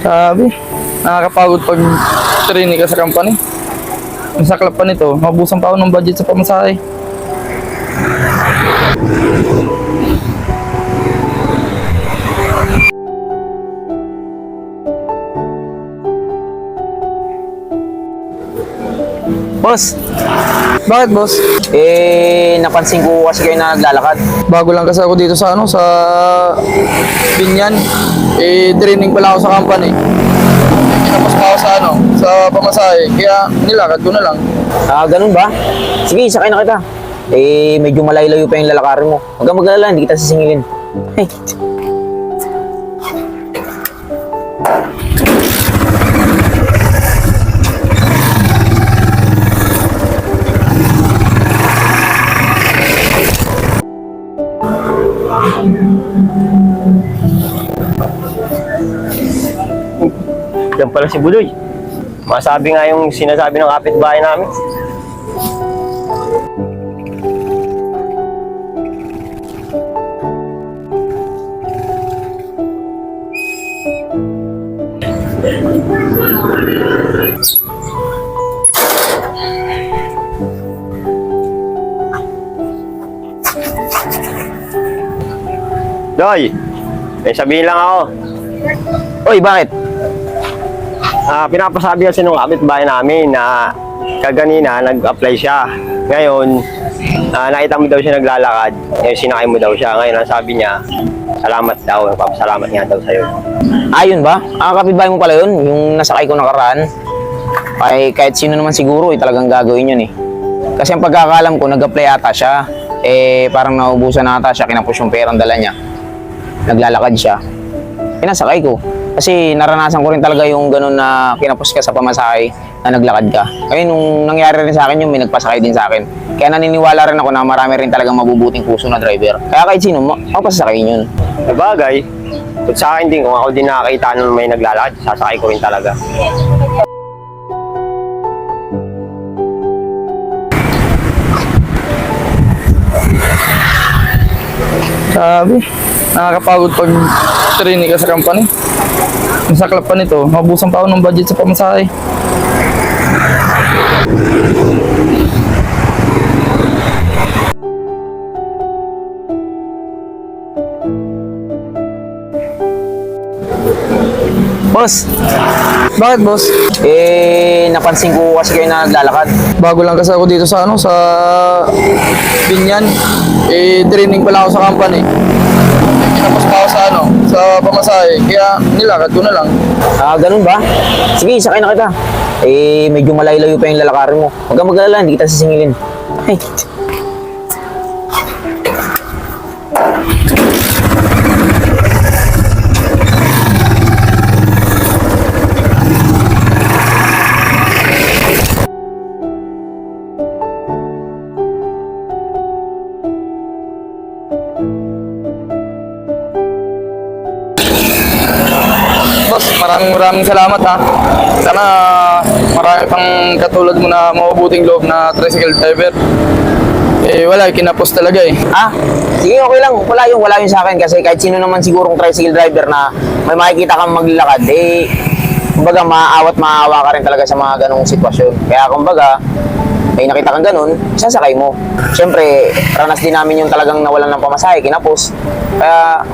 Sabi, nakakapagod pag training ka sa company. Ang saklap pa nito, mabusan pa ako ng budget sa pamasahe. Boss, Bakit, boss? napansin ko kasi kayo na naglalakad. Bago lang kasi ako dito sa sa Binyan. Training pala ako sa company. Tapos pa ako sa sa pamasahe. Kaya nilakad ko na lang. Ah, ganun ba? Sige, sakay na kita. Medyo malayo-layo pa yung lalakarin mo. Huwag kang mag-alala, hindi kita sisingilin. Hey. Yan pala si Budoy. Masabi nga yung sinasabi ng kapitbahay namin. Doy, may sabihin lang ako. Oy, bakit? Pinapasabi kasi nung kapitbahay namin na kaganina nag-apply siya. Ngayon, nakita mo daw siya naglalakad. Ngayon, sinakay mo daw siya. Ngayon, ang sabi niya, salamat daw. Nagpapasalamat nga daw sa'yo. Ayun ba? Kapitbahay mo pala yun, yung nasakay ko nakaraan. Kahit sino naman siguro, talagang gagawin yun eh. Kasi ang pagkakalam ko, nag-apply ata siya. Parang naubusan na ata siya, kinapos yung perang dala niya. Naglalakad siya. Pinasakay ko. Kasi naranasan ko rin talaga yung ganun na kinapos ka sa pamasahe na naglakad ka. Kaya nung nangyari rin sa akin yung may nagpasakay din sa akin. Kaya naniniwala rin ako na marami rin talagang mabubuting puso na driver. Kaya kahit sino, mapasasakayin yun. Sabagay, kung sa akin din, kung ako din nakakita nung may naglalakad, sasakay ko rin talaga. Sabi, nakakapagod pag training ka sa company. Ang saklap pa nito, mabusan pa ako ng budget sa pamasahe. Boss, Bakit, boss? napansin ko kasi kayo na naglalakad. Bago lang kasi ako dito sa sa Binyan. Training pala ako sa company. Tapos pa ako sa sa pamasahe. Kaya nilakad ko na lang. Ah, ganun ba? Sige, sakay na kita. Medyo malayo-layo pa yung lalakarin mo. Huwag kang mag-alala, hindi kita sisingilin. Hey. Boss, maraming salamat ha. Sana marami pang katulad mo na mabubuting loob na tricycle driver. Wala, kinapos talaga eh. Ah, sige, okay lang. Wala yung sa akin kasi kahit sino naman sigurong tricycle driver na may makikita kang maglalakad, kumbaga maawa ka rin talaga sa mga ganong sitwasyon. Kaya kumbaga, may nakita kang ganun, sasakay mo. Siyempre, ranas din namin yung talagang nawalan ng pamasahe, kinapos. Kaya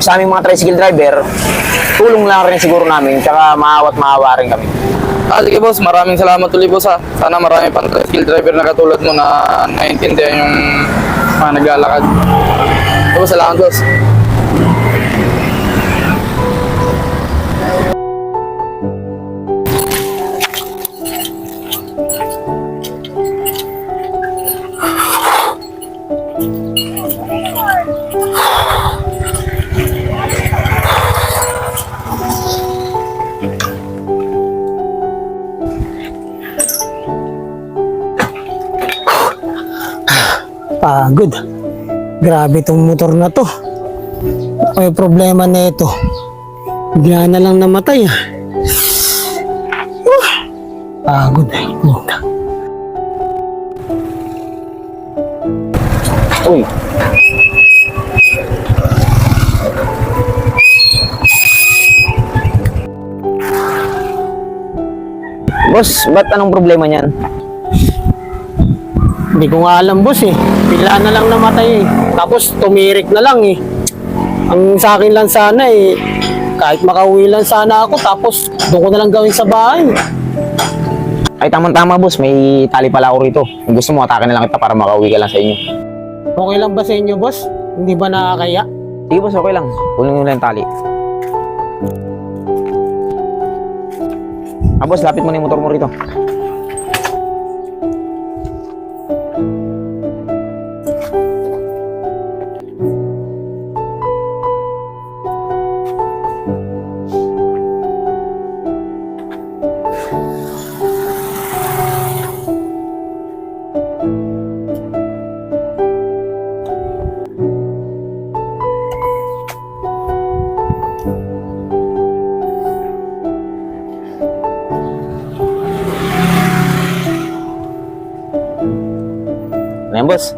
sa aming mga tricycle driver, tulong lang rin siguro namin, tsaka maawa rin kami. Sige boss, maraming salamat ulit boss ha. Sana marami pang tricycle driver na katulad mo na naiintindihan yung mga naglalakad. Salamat boss. Pagod. Grabe tong motor na to. May problema na ito. Bigla na lang namatay. Pagod. Uy. Boss, ba't anong problema niyan? Hindi ko nga alam, boss eh. Bigla na lang namatay eh. Tapos tumirik na lang eh. Ang sa akin lang sana eh, kahit makauwi lang sana ako, tapos doon ko na lang gawin sa bahay. Ay, tamang-tama boss, may tali pala ako rito. Kung gusto mo, atake na lang kita para makauwi ka lang sa inyo. Okay lang ba sa inyo, boss? Hindi ba nakakaya? Sige boss, okay lang. Kunin mo lang yung tali. Ah boss, lapit mo na yung motor mo rito. Ano yan, boss?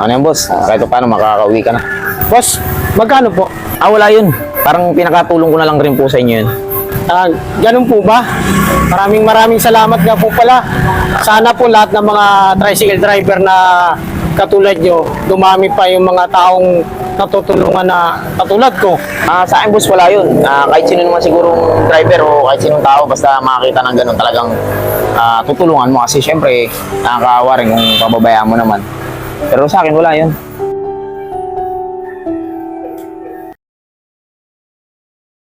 Ano yan, boss? Kahit paano, makakauwi ka na. Boss, magkano po? Ah, wala yun. Parang pinakatulong ko na lang rin po sa inyo yun. Ganun po ba? Maraming salamat nga po pala. Sana po lahat ng mga tricycle driver na katulad nyo, dumami pa yung mga taong natutulungan na katulad ko. Ah, sa akin, boss, wala yun. Kahit sino naman sigurong driver o kahit sinong tao, basta makakita ng ganun, talagang tutulungan mo. Kasi syempre, nakakaawa rin kung pababayaan mo naman. Pero sa akin, wala yun.